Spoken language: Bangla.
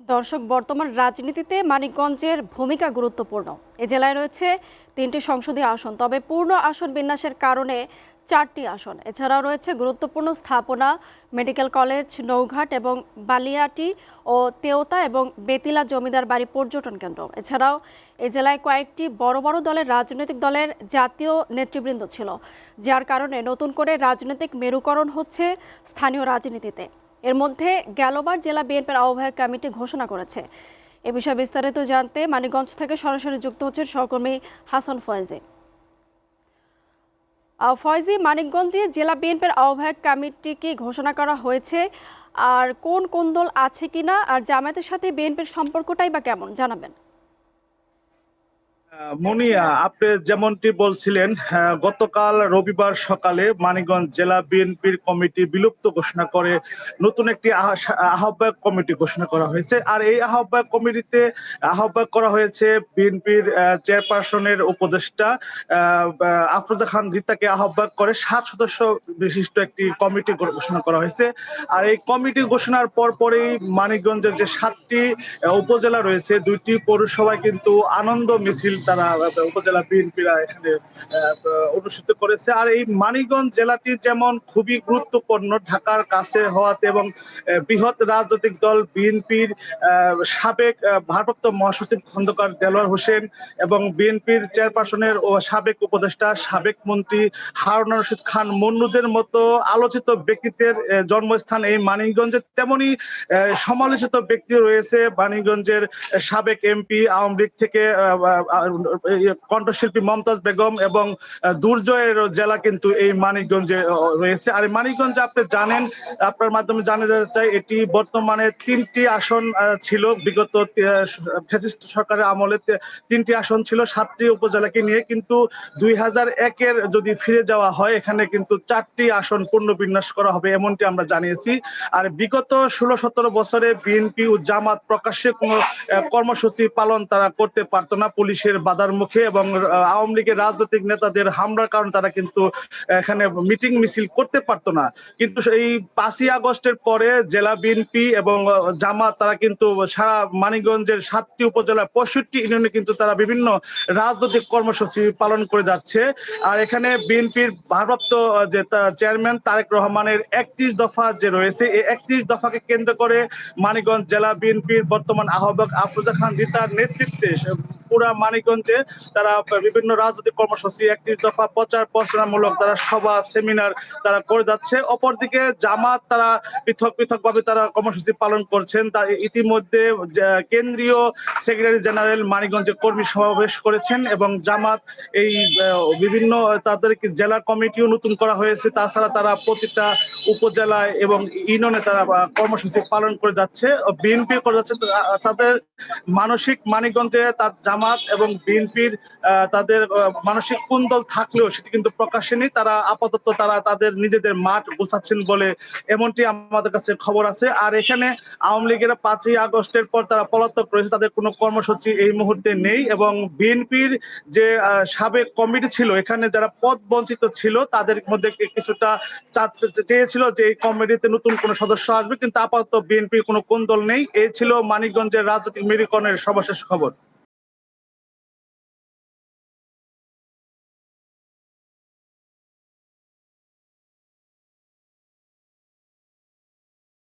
দর্শক, বর্তমান রাজনীতিতে মানিকগঞ্জের ভূমিকা গুরুত্বপূর্ণ। এ জেলায় রয়েছে ৩টি সংসদীয় আসন, তবে পূর্ণ আসন বিন্যাসের কারণে 4টি আসন। এছাড়াও রয়েছে গুরুত্বপূর্ণ স্থাপনা, মেডিকেল কলেজ, নৌঘাট এবং বালিয়াটি ও তেওতা এবং বেতিলা জমিদার বাড়ি পর্যটন কেন্দ্র। এছাড়াও এ জেলায় কয়েকটি বড় বড় রাজনৈতিক দলের জাতীয় নেতৃবৃন্দ ছিল, যার কারণে নতুন করে রাজনৈতিক মেরুকরণ হচ্ছে স্থানীয় রাজনীতিতে। এর মধ্যে গেলবার জেলা বিএনপির আহ্বায়ক কমিটি ঘোষণা করেছে। এ বিষয়ে বিস্তারিত জানতে মানিকগঞ্জ থেকে সরাসরি যুক্ত হচ্ছেন সহকর্মী হাসান ফয়েজি। ফয়েজি, মানিকগঞ্জে জেলা বিএনপির আহ্বায়ক কমিটি কি ঘোষণা করা হয়েছে, আর কোন কোন দল আছে কিনা, আর জামায়াতের সাথে বিএনপির সম্পর্কটাই বা কেমন, জানাবেন। মুনিয়া, আপনি যেমনটি বলছিলেন, গতকাল রবিবার সকালে মানিকগঞ্জ জেলা বিএনপির কমিটি বিলুপ্ত ঘোষণা করে নতুন একটি আহ্বায়ক কমিটি ঘোষণা করা হয়েছে। আর এই আহ্বায়ক কমিটিতে আহ্বায়ক করা হয়েছে বিএনপির চেয়ারপারসনের উপদেষ্টা আফরোজা খান রিতাকে আহ্বায়ক করে 7 সদস্য বিশিষ্ট একটি কমিটি ঘোষণা করা হয়েছে। আর এই কমিটি ঘোষণার পরেই মানিকগঞ্জের যে 7টি উপজেলা রয়েছে, 2টি পৌরসভায় কিন্তু আনন্দ মিছিল তারা উপজেলা বিএনপিরা এখানে অনুষ্ঠিত করেছে। আর এই মানিকগঞ্জ জেলাটি যেমন খুবই গুরুত্বপূর্ণ ঢাকার কাছে হওয়াতে, এবং বৃহৎ রাজনৈতিক দল বিএনপির সাবেক ভারপ্রাপ্ত মহাসচিব খন্দকার দেলোয়ার হোসেন এবং বিএনপির চেয়ারপারসনের ও সাবেক উপদেষ্টা সাবেক মন্ত্রী হারুন রশিদ খান মন্নুদের মতো আলোচিত ব্যক্তিত্বের জন্মস্থান এই মানিকগঞ্জে, তেমনি সমালোচিত ব্যক্তি রয়েছে মানিকগঞ্জের সাবেক এমপি, আওয়ামী লীগ থেকে কণ্ঠশিল্পী মমতাজ বেগম, এবং দুর্জয়ের জেলা কিন্তু এই মানিকগঞ্জে রয়েছে। আর মানিকগঞ্জে আপনি জানেন, আপনার মাধ্যমে জানাতে চাই, এটি বর্তমানে 3টি আসন ছিল। বিগত ফ্যাসিস্ট সরকারের আমলে 3টি আসন ছিল 7টি উপজেলাকে নিয়ে, কিন্তু 2001-এর যদি ফিরে যাওয়া হয়, এখানে কিন্তু 4টি আসন পুনর্বিন্যাস করা হবে এমনটি আমরা জানিয়েছি। আর বিগত 16-17 বছরে বিএনপি ও জামাত প্রকাশ্যে কোনো কর্মসূচি পালন তারা করতে পারতো না পুলিশের বাধার মুখে, এবং আওয়ামী লীগের রাজনৈতিক নেতাদের হামলার কারণে তারা কিন্তু এখানে মিটিং মিছিল করতে পারতো না। কিন্তু এই 5ই আগস্টের পরে জেলা বিএনপি এবং জামাত তারা কিন্তু সারা মানিকগঞ্জের 7টি উপজেলা 65 ইউনিয়নে কিন্তু তারা বিভিন্ন রাজনৈতিক কর্মসূচি পালন করে যাচ্ছে। আর এখানে বিএনপির ভারপ্রাপ্ত যে চেয়ারম্যান তারেক রহমানের 31 দফা যে রয়েছে, এই 31 দফাকে কেন্দ্র করে মানিকগঞ্জ জেলা বিএনপির বর্তমান আহ্বায়ক আফরোজা খান রিতার নেতৃত্বে পুরা মানিকগঞ্জে তারা বিভিন্ন রাজনৈতিক কর্মসূচি, 31 দফা প্রচার প্রচারণামূলক তারা সভা সেমিনার তারা করে যাচ্ছে। অপরদিকে জামাত তারা পৃথক ভাবে তারা কর্মসূচি পালন করছেন। তা ইতিমধ্যে কেন্দ্রীয় সেক্রেটারি জেনারেল মানিকগঞ্জে কর্মী সমাবেশ করেছেন, এবং জামাত এই বিভিন্ন তাদের জেলা কমিটিও নতুন করা হয়েছে। তাছাড়া তারা প্রতিটা উপজেলায় এবং ইউনিয়নে তারা কর্মসূচি পালন করে যাচ্ছে, বিএনপি করে যাচ্ছে। তাদের মানসিক মানিকগঞ্জে তার জামাত এবং বিএনপির তাদের মানসিক কুন্দল থাকলেও সেটি কিন্তু প্রকাশ্যে নেই। তারা আপাতত তারা তাদের নিজেদের মাঠ গোছাচ্ছেন বলে এমনটি আমাদের কাছে খবর আছে। আর এখানে আওয়ামী লীগের 5ই আগস্টের পর তারা পলাতক রয়েছে, তাদের কোনো কর্মসূচি এই মুহূর্তে নেই। এবং বিএনপির যে সাবেক কমিটি ছিল, এখানে যারা পদ বঞ্চিত ছিল তাদের মধ্যে কিছুটা চেয়েছিল যে এই কমিটিতে নতুন কোনো সদস্য আসবে, কিন্তু আপাতত বিএনপির কোনো কোন্দল নেই। এই ছিল মানিকগঞ্জের রাজনৈতিক মেরুকরণের সর্বশেষ খবর।